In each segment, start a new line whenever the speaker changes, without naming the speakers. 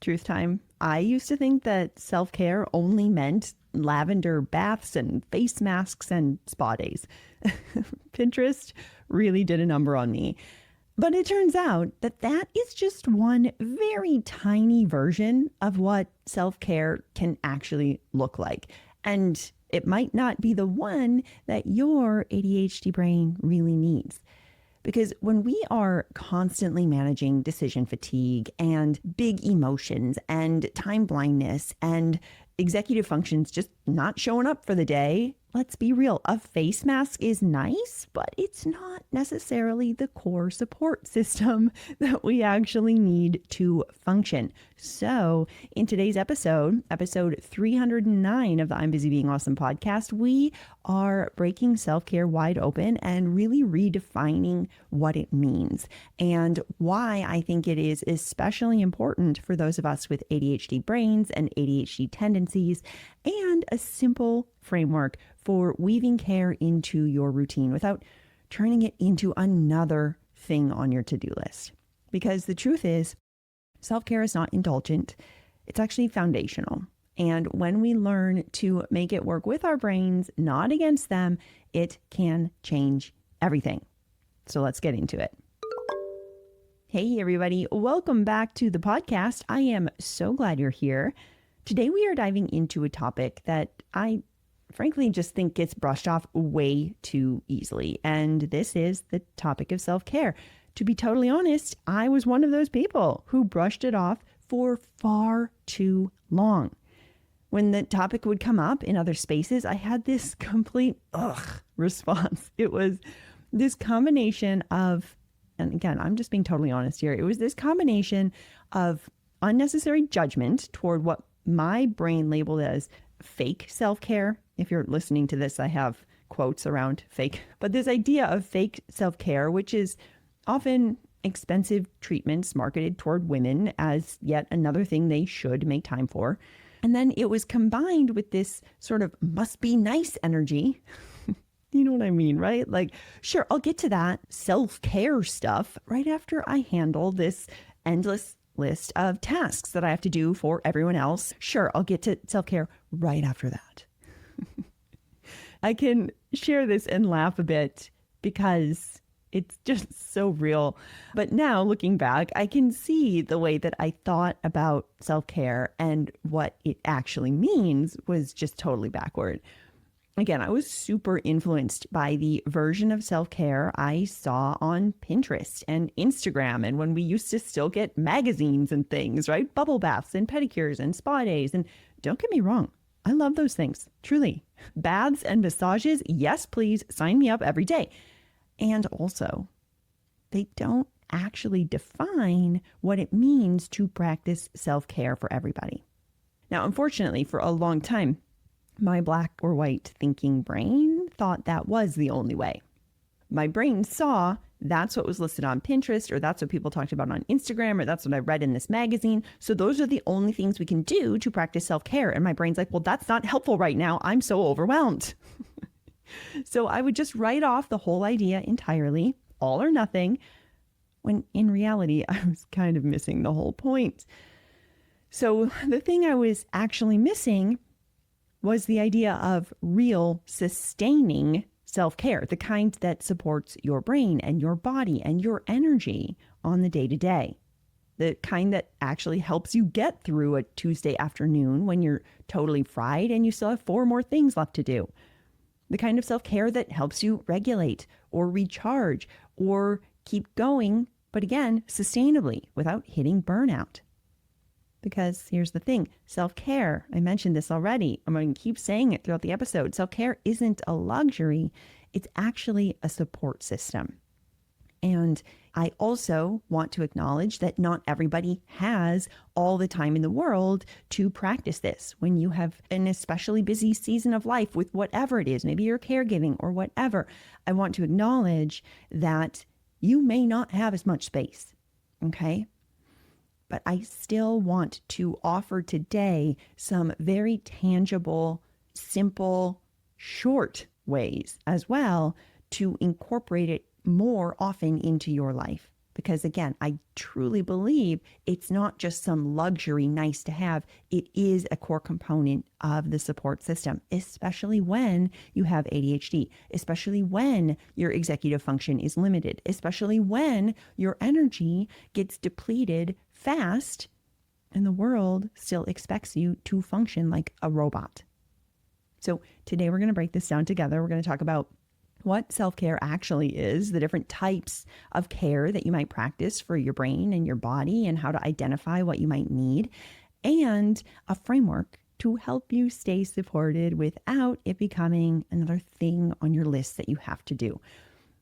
Truth time. I used to think that self-care only meant lavender baths and face masks and spa days. Pinterest really did a number on me. But it turns out that that is just one very tiny version of what self-care can actually look like. And it might not be the one that your ADHD brain really needs. Because when we are constantly managing decision fatigue and big emotions and time blindness and executive functions just not showing up for the day, let's be real, a face mask is nice, but it's not necessarily the core support system that we actually need to function. So in today's episode 309 of the I'm Busy Being Awesome podcast, we are breaking self-care wide open and really redefining what it means and why I think it is especially important for those of us with ADHD brains and ADHD tendencies, and a simple framework for weaving care into your routine without turning it into another thing on your to-do list. Because the truth is, self-care is not indulgent. It's actually foundational. And when we learn to make it work with our brains, not against them, it can change everything. So let's get into it. Hey, everybody. Welcome back to the podcast. I am so glad you're here. Today, we are diving into a topic that I frankly just think gets brushed off way too easily. And this is the topic of self-care. To be totally honest, I was one of those people who brushed it off for far too long. When the topic would come up in other spaces, I had this complete response. It was this combination of, and again, I'm just being totally honest here. It was this combination of unnecessary judgment toward what my brain labeled as fake self-care. If you're listening to this, I have quotes around fake, but this idea of fake self-care, which is often expensive treatments marketed toward women as yet another thing they should make time for. And then it was combined with this sort of must be nice energy. You know what I mean, right? Like, sure, I'll get to that self-care stuff right after I handle this endless list of tasks that I have to do for everyone else. Sure, I'll get to self-care right after that. I can share this and laugh a bit because it's just so real. But now looking back, I can see the way that I thought about self-care and what it actually means was just totally backward. Again, I was super influenced by the version of self-care I saw on Pinterest and Instagram. And when we used to still get magazines and things, right? Bubble baths and pedicures and spa days. And don't get me wrong, I love those things, truly. Baths and massages, yes, please, sign me up every day. And also, they don't actually define what it means to practice self-care for everybody. Now, unfortunately, for a long time, my black or white thinking brain thought that was the only way. My brain saw that's what was listed on Pinterest, or that's what people talked about on Instagram, or that's what I read in this magazine. So those are the only things we can do to practice self-care. And my brain's like, well, that's not helpful right now. I'm so overwhelmed. So I would just write off the whole idea entirely, all or nothing, when in reality, I was kind of missing the whole point. So the thing I was actually missing was the idea of real sustaining self-care, the kind that supports your brain and your body and your energy on the day-to-day. The kind that actually helps you get through a Tuesday afternoon when you're totally fried and you still have 4 more things left to do. The kind of self-care that helps you regulate or recharge or keep going, but again, sustainably without hitting burnout. Because here's the thing, self-care, I mentioned this already, I'm going to keep saying it throughout the episode, self-care isn't a luxury, it's actually a support system. And I also want to acknowledge that not everybody has all the time in the world to practice this. When you have an especially busy season of life with whatever it is, maybe you're caregiving or whatever, I want to acknowledge that you may not have as much space, okay? But I still want to offer today some very tangible, simple, short ways as well to incorporate it more often into your life. Because again, I truly believe it's not just some luxury nice to have. It is a core component of the support system, especially when you have ADHD, especially when your executive function is limited, especially when your energy gets depleted fast and the world still expects you to function like a robot. So today we're going to break this down together. We're going to talk about what self-care actually is, the different types of care that you might practice for your brain and your body, and how to identify what you might need, and a framework to help you stay supported without it becoming another thing on your list that you have to do.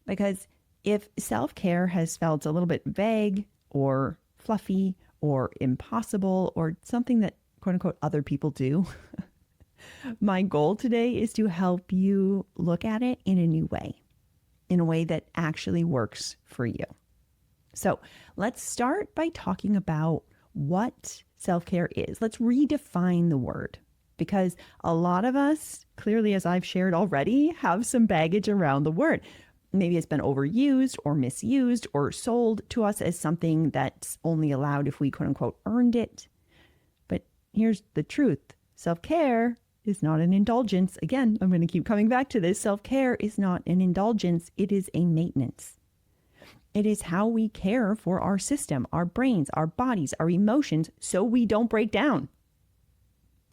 Because if self-care has felt a little bit vague or fluffy or impossible or something that quote unquote other people do, my goal today is to help you look at it in a new way, in a way that actually works for you. So let's start by talking about what self-care is. Let's redefine the word, because a lot of us, clearly, as I've shared already, have some baggage around the word. Maybe it's been overused or misused or sold to us as something that's only allowed if we quote unquote earned it. But here's the truth. Self-care is not an indulgence. Again, I'm going to keep coming back to this. Self-care is not an indulgence. It is a maintenance. It is how we care for our system, our brains, our bodies, our emotions, so we don't break down.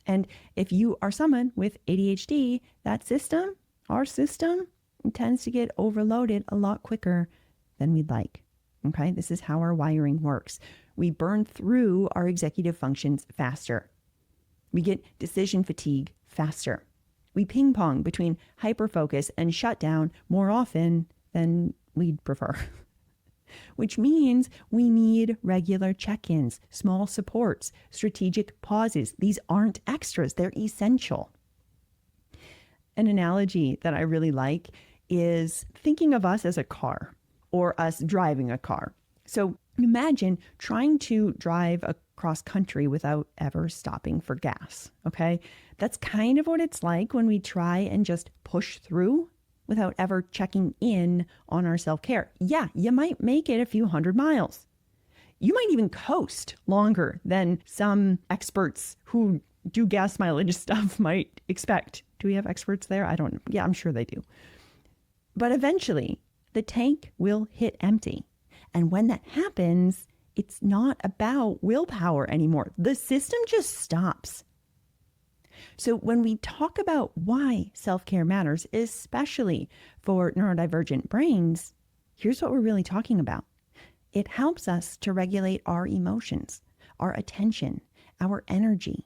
And if you are someone with ADHD, that system, our system, tends to get overloaded a lot quicker than we'd like. Okay, this is how our wiring works. We burn through our executive functions faster. We get decision fatigue faster. We ping pong between hyperfocus and shutdown more often than we'd prefer. Which means we need regular check-ins, small supports, strategic pauses. These aren't extras, they're essential. An analogy that I really like is thinking of us as a car or us driving a car. So imagine trying to drive across country without ever stopping for gas, okay? That's kind of what it's like when we try and just push through without ever checking in on our self-care. Yeah, you might make it a few 100 miles. You might even coast longer than some experts who do gas mileage stuff might expect. Do we have experts there? I don't know. Yeah, I'm sure they do. But eventually, the tank will hit empty. And when that happens, it's not about willpower anymore. The system just stops. So when we talk about why self-care matters, especially for neurodivergent brains, here's what we're really talking about. It helps us to regulate our emotions, our attention, our energy.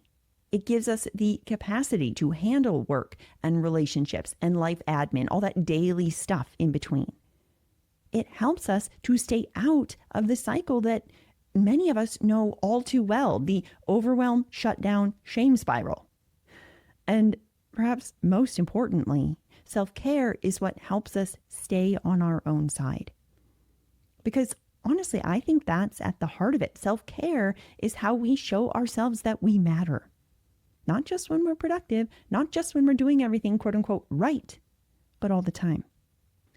It gives us the capacity to handle work and relationships and life admin, all that daily stuff in between. It helps us to stay out of the cycle that many of us know all too well, the overwhelm, shutdown, shame spiral. And perhaps most importantly, self-care is what helps us stay on our own side. Because honestly, I think that's at the heart of it. Self-care is how we show ourselves that we matter. Not just when we're productive, not just when we're doing everything quote unquote right, but all the time.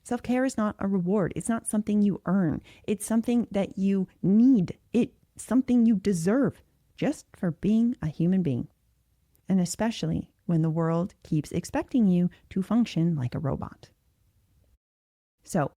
Self-care is not a reward. It's not something you earn. It's something that you need. It's something you deserve just for being a human being. And especially when the world keeps expecting you to function like a robot. So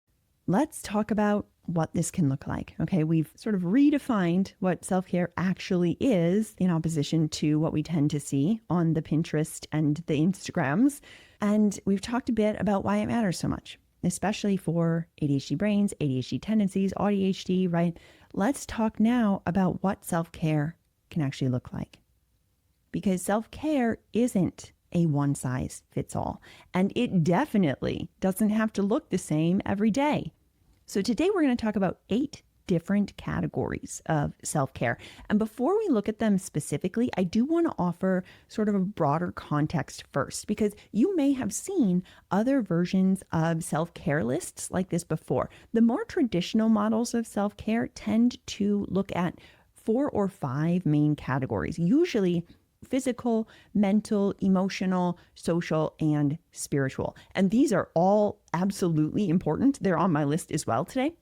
let's talk about what this can look like. Okay, we've sort of redefined what self-care actually is in opposition to what we tend to see on the Pinterest and the Instagrams. And we've talked a bit about why it matters so much, especially for ADHD brains, ADHD tendencies, ADHD, right? Let's talk now about what self-care can actually look like. Because self-care isn't a one-size-fits-all, and it definitely doesn't have to look the same every day. So today we're going to talk about 8 different categories of self-care. And before we look at them specifically, I do want to offer sort of a broader context first, because you may have seen other versions of self-care lists like this before. The more traditional models of self-care tend to look at 4 or 5 main categories, usually physical, mental, emotional, social, and spiritual. And these are all absolutely important. They're on my list as well today.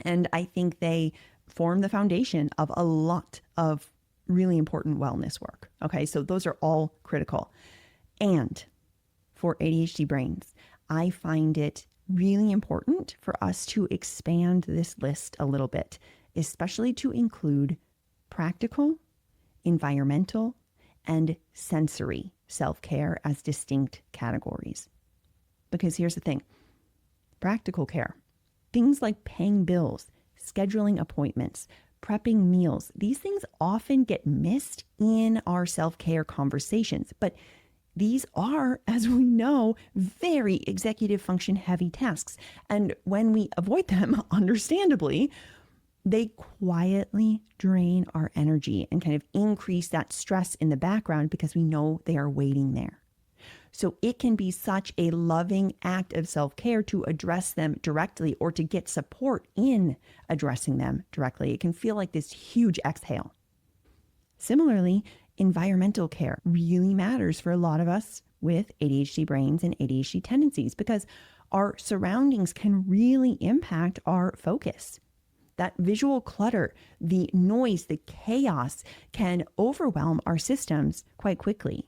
And I think they form the foundation of a lot of really important wellness work. Okay, so those are all critical. And for ADHD brains, I find it really important for us to expand this list a little bit, especially to include practical, environmental, and sensory self-care as distinct categories. Because here's the thing, practical care, things like paying bills, scheduling appointments, prepping meals, these things often get missed in our self-care conversations. But these are, as we know, very executive function heavy tasks. And when we avoid them, understandably, they quietly drain our energy and kind of increase that stress in the background because we know they are waiting there. So it can be such a loving act of self-care to address them directly or to get support in addressing them directly. It can feel like this huge exhale. Similarly, environmental care really matters for a lot of us with ADHD brains and ADHD tendencies because our surroundings can really impact our focus. That visual clutter, the noise, the chaos can overwhelm our systems quite quickly.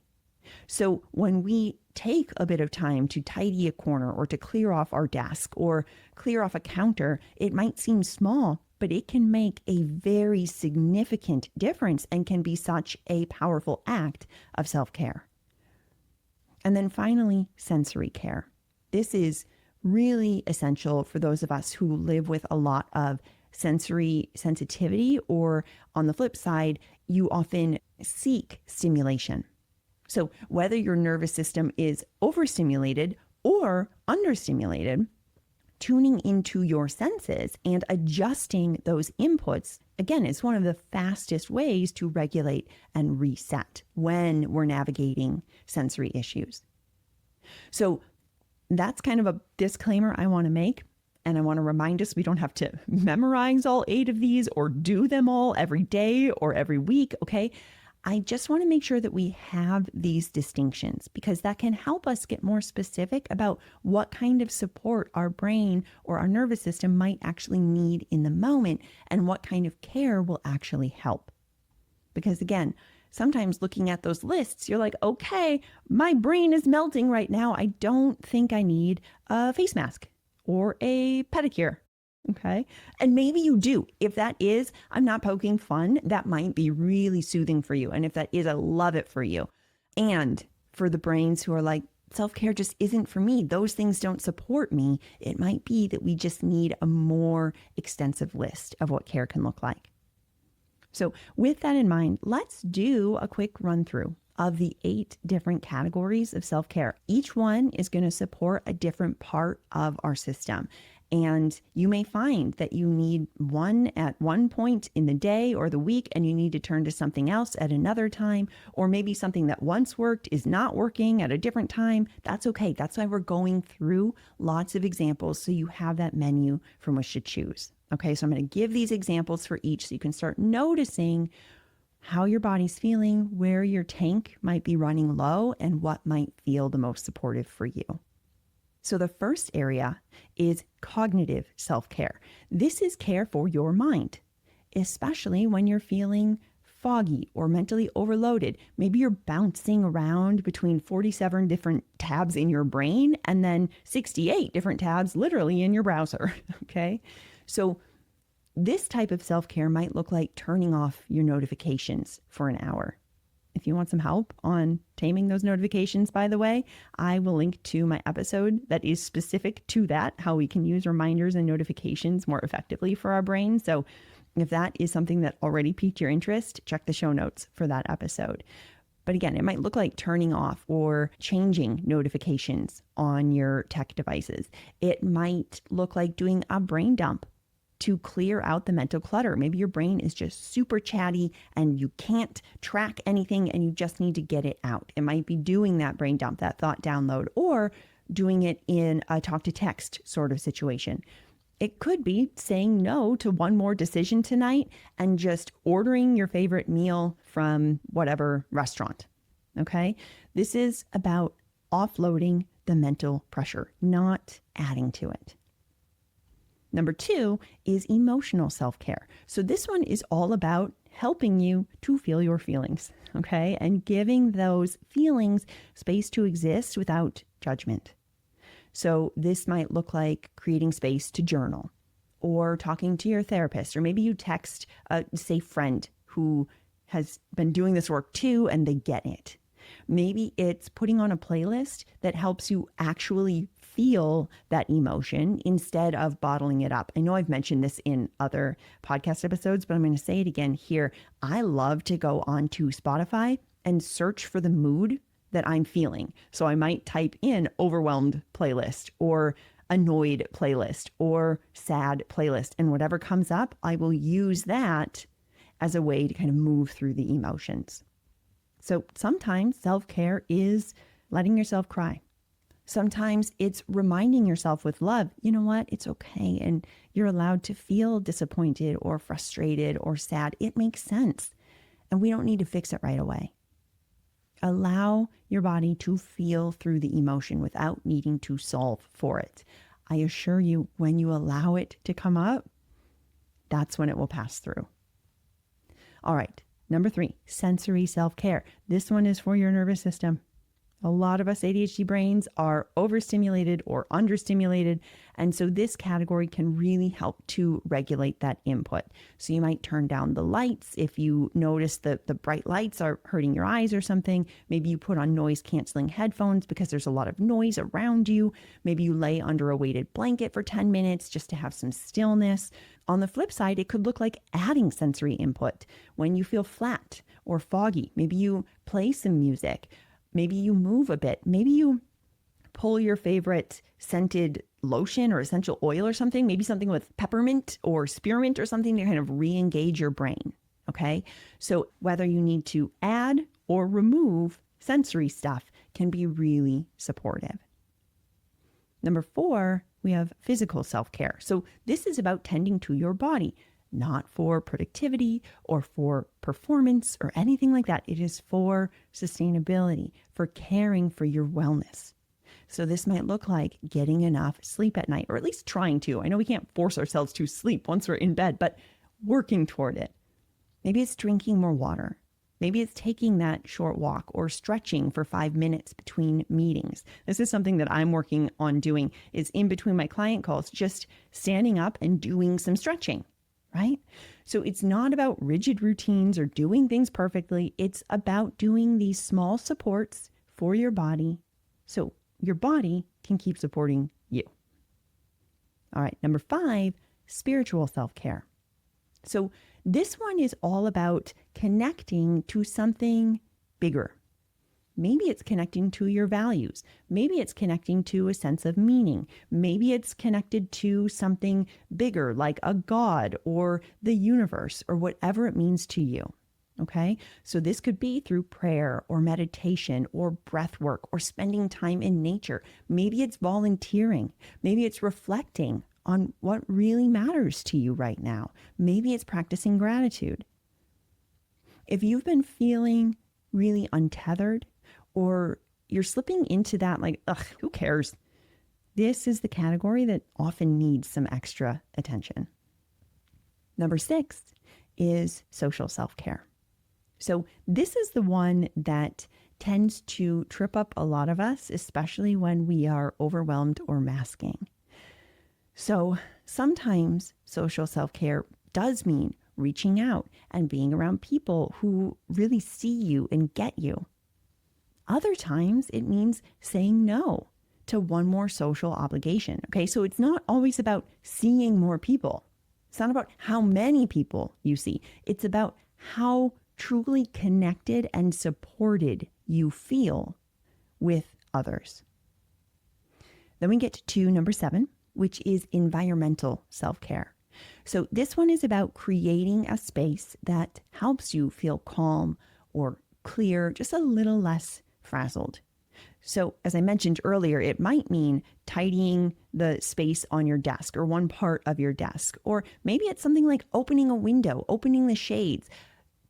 So when we take a bit of time to tidy a corner or to clear off our desk or clear off a counter, it might seem small, but it can make a very significant difference and can be such a powerful act of self-care. And then finally, sensory care. This is really essential for those of us who live with a lot of sensory sensitivity, or on the flip side, you often seek stimulation. So whether your nervous system is overstimulated or understimulated, tuning into your senses and adjusting those inputs, again, is one of the fastest ways to regulate and reset when we're navigating sensory issues. So that's kind of a disclaimer I want to make. And I want to remind us we don't have to memorize all 8 of these or do them all every day or every week, okay? I just want to make sure that we have these distinctions because that can help us get more specific about what kind of support our brain or our nervous system might actually need in the moment and what kind of care will actually help. Because again, sometimes looking at those lists, you're like, okay, my brain is melting right now. I don't think I need a face mask or a pedicure. Okay. And maybe you do. If that is, I'm not poking fun, that might be really soothing for you. And if that is, I love it for you. And for the brains who are like, self-care just isn't for me, those things don't support me, it might be that we just need a more extensive list of what care can look like. So with that in mind, let's do a quick run through of the 8 different categories of self-care. Each one is going to support a different part of our system. And you may find that you need one at one point in the day or the week, and you need to turn to something else at another time, or maybe something that once worked is not working at a different time. That's okay. That's why we're going through lots of examples so you have that menu from which to choose. Okay, so I'm going to give these examples for each so you can start noticing how your body's feeling, where your tank might be running low, and what might feel the most supportive for you. So the first area is cognitive self-care. This is care for your mind, especially when you're feeling foggy or mentally overloaded. Maybe you're bouncing around between 47 different tabs in your brain and then 68 different tabs literally in your browser, okay? So this type of self-care might look like turning off your notifications for an hour. If you want some help on taming those notifications, by the way, I will link to my episode that is specific to that, how we can use reminders and notifications more effectively for our brain. So if that is something that already piqued your interest, check the show notes for that episode. But again, it might look like turning off or changing notifications on your tech devices. It might look like doing a brain dump to clear out the mental clutter. Maybe your brain is just super chatty and you can't track anything and you just need to get it out. It might be doing that brain dump, that thought download, or doing it in a talk to text sort of situation. It could be saying no to one more decision tonight and just ordering your favorite meal from whatever restaurant. Okay? This is about offloading the mental pressure, not adding to it. Number 2 is emotional self-care. So this one is all about helping you to feel your feelings, okay? And giving those feelings space to exist without judgment. So this might look like creating space to journal or talking to your therapist, or maybe you text a safe friend who has been doing this work too and they get it. Maybe it's putting on a playlist that helps you actually feel that emotion instead of bottling it up. I know I've mentioned this in other podcast episodes, but I'm going to say it again here. I love to go onto Spotify and search for the mood that I'm feeling. So I might type in overwhelmed playlist or annoyed playlist or sad playlist, and whatever comes up, I will use that as a way to kind of move through the emotions. So sometimes self-care is letting yourself cry. Sometimes it's reminding yourself with love, you know what, it's okay. And you're allowed to feel disappointed or frustrated or sad. It makes sense. And we don't need to fix it right away. Allow your body to feel through the emotion without needing to solve for it. I assure you, when you allow it to come up, that's when it will pass through. All right. Number 3, sensory self-care. This one is for your nervous system. A lot of us ADHD brains are overstimulated or understimulated. And so this category can really help to regulate that input. So you might turn down the lights if you notice that the bright lights are hurting your eyes or something. Maybe you put on noise canceling headphones because there's a lot of noise around you. Maybe you lay under a weighted blanket for 10 minutes just to have some stillness. On the flip side, it could look like adding sensory input when you feel flat or foggy. Maybe you play some music. Maybe you move a bit. Maybe you pull your favorite scented lotion or essential oil or something, maybe something with peppermint or spearmint or something to kind of re-engage your brain. Okay. So whether you need to add or remove sensory stuff can be really supportive. Number 4, we have physical self-care. So this is about tending to your body, not for productivity or for performance or anything like that. It is for sustainability, for caring for your wellness. So this might look like getting enough sleep at night, or at least trying to. I know we can't force ourselves to sleep once we're in bed, but working toward it. Maybe it's drinking more water. Maybe it's taking that short walk or stretching for 5 minutes between meetings. This is something that I'm working on doing, is in between my client calls, just standing up and doing some stretching. Right? So it's not about rigid routines or doing things perfectly. It's about doing these small supports for your body so your body can keep supporting you. All right. Number 5, spiritual self-care. So this one is all about connecting to something bigger. Maybe it's connecting to your values. Maybe it's connecting to a sense of meaning. Maybe it's connected to something bigger like a God or the universe or whatever it means to you. Okay. So this could be through prayer or meditation or breath work or spending time in nature. Maybe it's volunteering. Maybe it's reflecting on what really matters to you right now. Maybe it's practicing gratitude. If you've been feeling really untethered, or you're slipping into that like, ugh, who cares? This is the category that often needs some extra attention. Number 6 is social self-care. So this is the one that tends to trip up a lot of us, especially when we are overwhelmed or masking. So sometimes social self-care does mean reaching out and being around people who really see you and get you. Other times it means saying no to one more social obligation. Okay, so it's not always about seeing more people. It's not about how many people you see. It's about how truly connected and supported you feel with others. Then we get to number 7, which is environmental self-care. So this one is about creating a space that helps you feel calm or clear, just a little less frazzled. So as I mentioned earlier, it might mean tidying the space on your desk or one part of your desk, or maybe it's something like opening a window, opening the shades,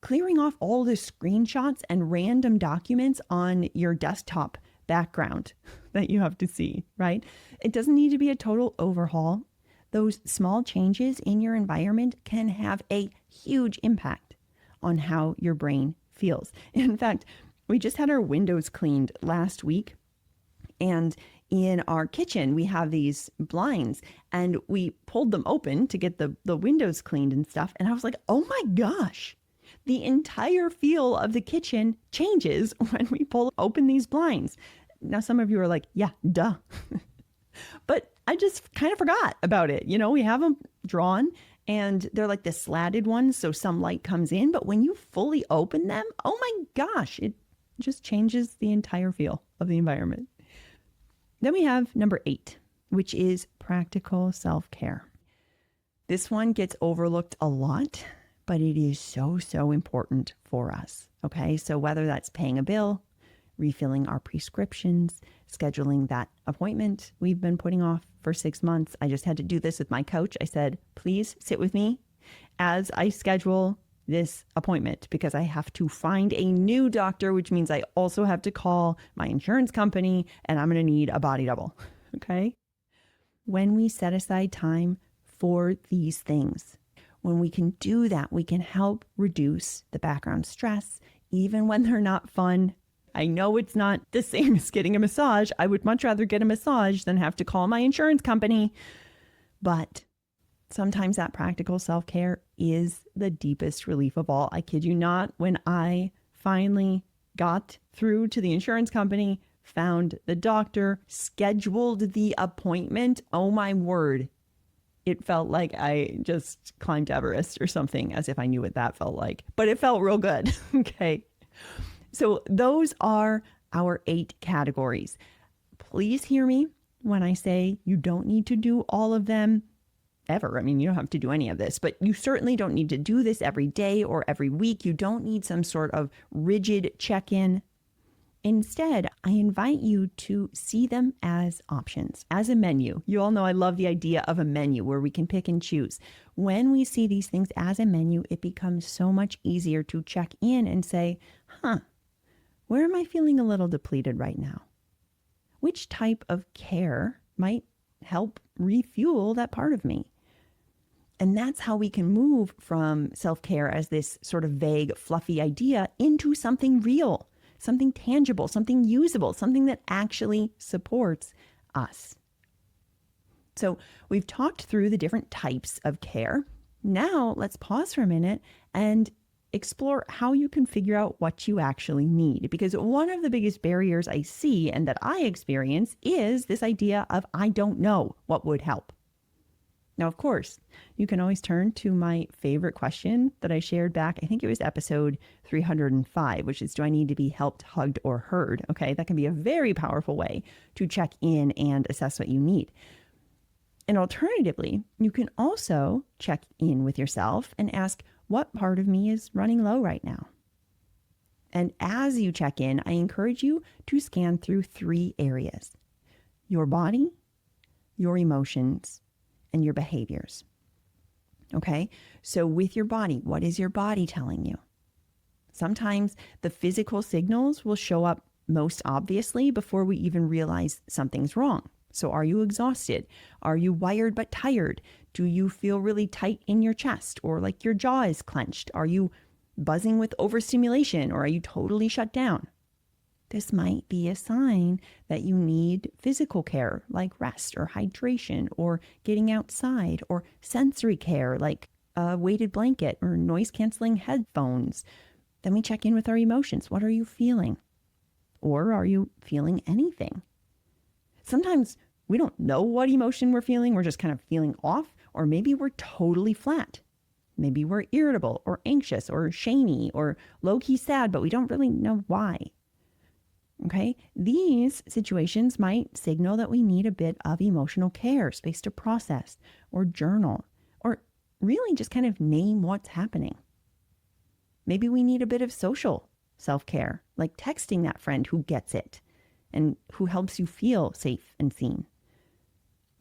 clearing off all the screenshots and random documents on your desktop background that you have to see, right? It doesn't need to be a total overhaul, Those small changes in your environment can have a huge impact on how your brain feels. In fact, we just had our windows cleaned last week, and in our kitchen, we have these blinds, and we pulled them open to get the windows cleaned and stuff. And I was like, oh my gosh, the entire feel of the kitchen changes when we pull open these blinds. Now, some of you are like, yeah, duh. But I just kind of forgot about it. We have them drawn and they're like the slatted ones, so some light comes in. But when you fully open them, oh my gosh, it just changes the entire feel of the environment. Then we have number 8, which is practical self-care. This one gets overlooked a lot, but it is so, so important for us. Okay, so whether that's paying a bill, refilling our prescriptions, scheduling that appointment we've been putting off for 6 months. I just had to do this with my coach. I said, please sit with me as I schedule this appointment because I have to find a new doctor, which means I also have to call my insurance company and I'm going to need a body double. Okay. When we set aside time for these things, when we can do that, we can help reduce the background stress, even when they're not fun. I know it's not the same as getting a massage. I would much rather get a massage than have to call my insurance company. But sometimes that practical self-care is the deepest relief of all. I kid you not, when I finally got through to the insurance company, found the doctor, scheduled the appointment, oh my word, it felt like I just climbed Everest or something, as if I knew what that felt like. But it felt real good. Okay. So those are our 8 categories. Please hear me when I say you don't need to do all of them ever. I mean, you don't have to do any of this, but you certainly don't need to do this every day or every week. You don't need some sort of rigid check-in. Instead, I invite you to see them as options, as a menu. You all know I love the idea of a menu where we can pick and choose. When we see these things as a menu, it becomes so much easier to check in and say, where am I feeling a little depleted right now? Which type of care might help refuel that part of me? And that's how we can move from self-care as this sort of vague, fluffy idea into something real, something tangible, something usable, something that actually supports us. So we've talked through the different types of care. Now let's pause for a minute and explore how you can figure out what you actually need. Because one of the biggest barriers I see and that I experience is this idea of I don't know what would help. Now, of course, you can always turn to my favorite question that I shared back. I think it was episode 305, which is, do I need to be helped, hugged, or heard? Okay, that can be a very powerful way to check in and assess what you need. And alternatively, you can also check in with yourself and ask, what part of me is running low right now? And as you check in, I encourage you to scan through 3 areas: your body, your emotions, and your behaviors. Okay, so with your body, what is your body telling you? Sometimes the physical signals will show up most obviously before we even realize something's wrong. So are you exhausted? Are you wired but tired? Do you feel really tight in your chest or like your jaw is clenched? Are you buzzing with overstimulation or are you totally shut down? This might be a sign that you need physical care like rest or hydration or getting outside, or sensory care like a weighted blanket or noise-canceling headphones. Then we check in with our emotions. What are you feeling? Or are you feeling anything? Sometimes we don't know what emotion we're feeling. We're just kind of feeling off, or maybe we're totally flat. Maybe we're irritable or anxious or shamey or low-key sad, but we don't really know why. Okay, these situations might signal that we need a bit of emotional care, space to process, or journal, or really just kind of name what's happening. Maybe we need a bit of social self-care, like texting that friend who gets it and who helps you feel safe and seen.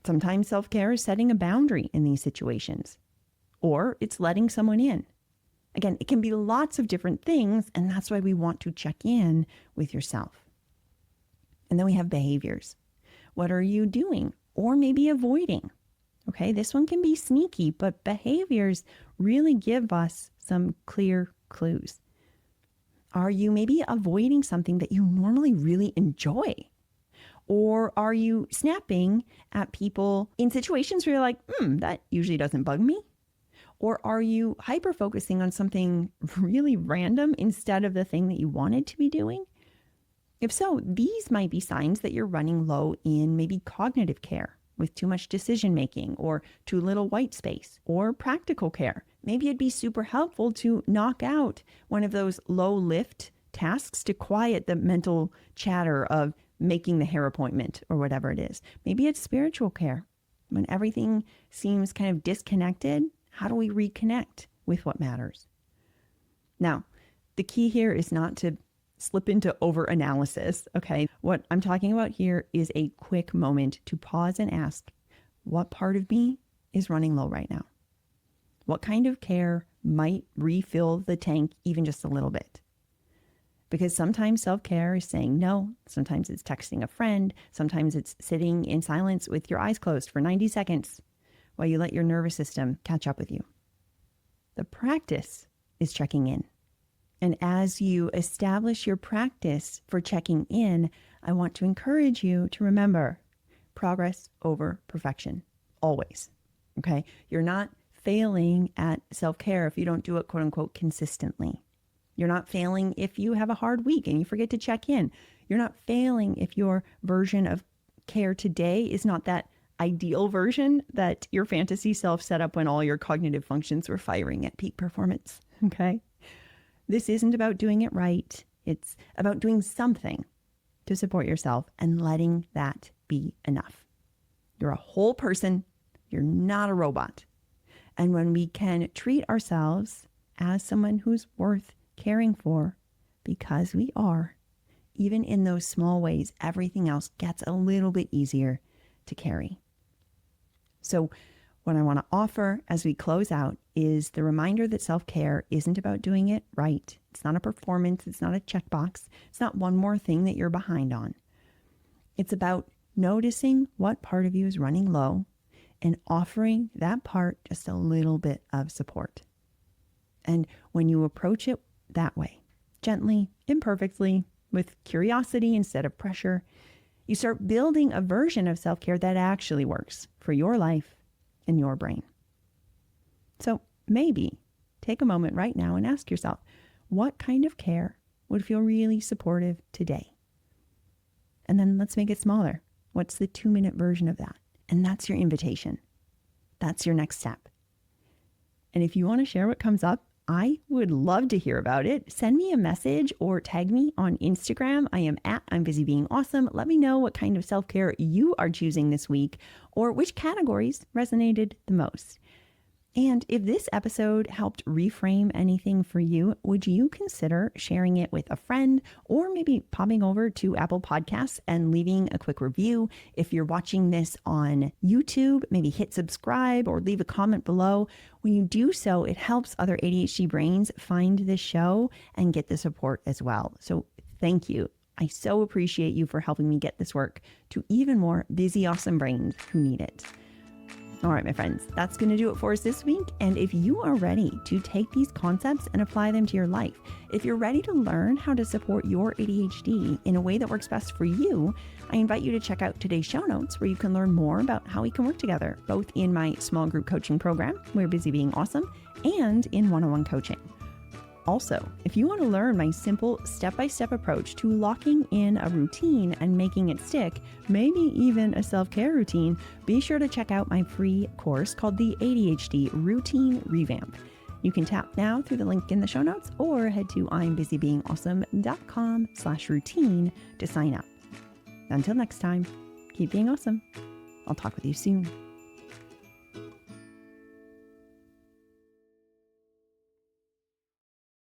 Sometimes self-care is setting a boundary in these situations, or it's letting someone in. Again, it can be lots of different things, and that's why we want to check in with yourself. And then we have behaviors. What are you doing or maybe avoiding Okay, this one can be sneaky, but behaviors really give us some clear clues. Are you maybe avoiding something that you normally really enjoy? Or are you snapping at people in situations where you're like, that usually doesn't bug me? Or are you hyper-focusing on something really random instead of the thing that you wanted to be doing? If so, these might be signs that you're running low in maybe cognitive care with too much decision making or too little white space, or practical care. Maybe it'd be super helpful to knock out one of those low lift tasks to quiet the mental chatter of making the hair appointment or whatever it is. Maybe it's spiritual care. When everything seems kind of disconnected, how do we reconnect with what matters? Now, the key here is not to slip into over-analysis, okay? What I'm talking about here is a quick moment to pause and ask, what part of me is running low right now? What kind of care might refill the tank even just a little bit? Because sometimes self-care is saying no, sometimes it's texting a friend, sometimes it's sitting in silence with your eyes closed for 90 seconds while you let your nervous system catch up with you. The practice is checking in. And as you establish your practice for checking in, I want to encourage you to remember progress over perfection, always. Okay? You're not failing at self-care if you don't do it, quote unquote, consistently. You're not failing if you have a hard week and you forget to check in. You're not failing if your version of care today is not that ideal version that your fantasy self set up when all your cognitive functions were firing at peak performance. Okay? This isn't about doing it right. It's about doing something to support yourself and letting that be enough. You're a whole person. You're not a robot. And when we can treat ourselves as someone who's worth caring for, because we are, even in those small ways, everything else gets a little bit easier to carry. So what I want to offer as we close out is the reminder that self-care isn't about doing it right. It's not a performance. It's not a checkbox. It's not one more thing that you're behind on. It's about noticing what part of you is running low and offering that part just a little bit of support. And when you approach it that way, gently, imperfectly, with curiosity instead of pressure, you start building a version of self-care that actually works for your life and your brain. So maybe take a moment right now and ask yourself, what kind of care would feel really supportive today? And then let's make it smaller. What's the 2-minute version of that? And that's your invitation. That's your next step. And if you want to share what comes up, I would love to hear about it. Send me a message or tag me on Instagram. I am at I'm Busy Being Awesome. Let me know what kind of self-care you are choosing this week or which categories resonated the most. And if this episode helped reframe anything for you, would you consider sharing it with a friend or maybe popping over to Apple Podcasts and leaving a quick review? If you're watching this on YouTube, maybe hit subscribe or leave a comment below. When you do so, it helps other ADHD brains find this show and get the support as well. So thank you. I so appreciate you for helping me get this work to even more busy, awesome brains who need it. All right, my friends, that's going to do it for us this week. And if you are ready to take these concepts and apply them to your life, if you're ready to learn how to support your ADHD in a way that works best for you, I invite you to check out today's show notes where you can learn more about how we can work together, both in my small group coaching program, We're Busy Being Awesome, and in one-on-one coaching. Also, if you want to learn my simple step-by-step approach to locking in a routine and making it stick, maybe even a self-care routine, be sure to check out my free course called the ADHD Routine Revamp. You can tap now through the link in the show notes or head to I'mBusyBeingAwesome.com/routine to sign up. Until next time, keep being awesome. I'll talk with you soon.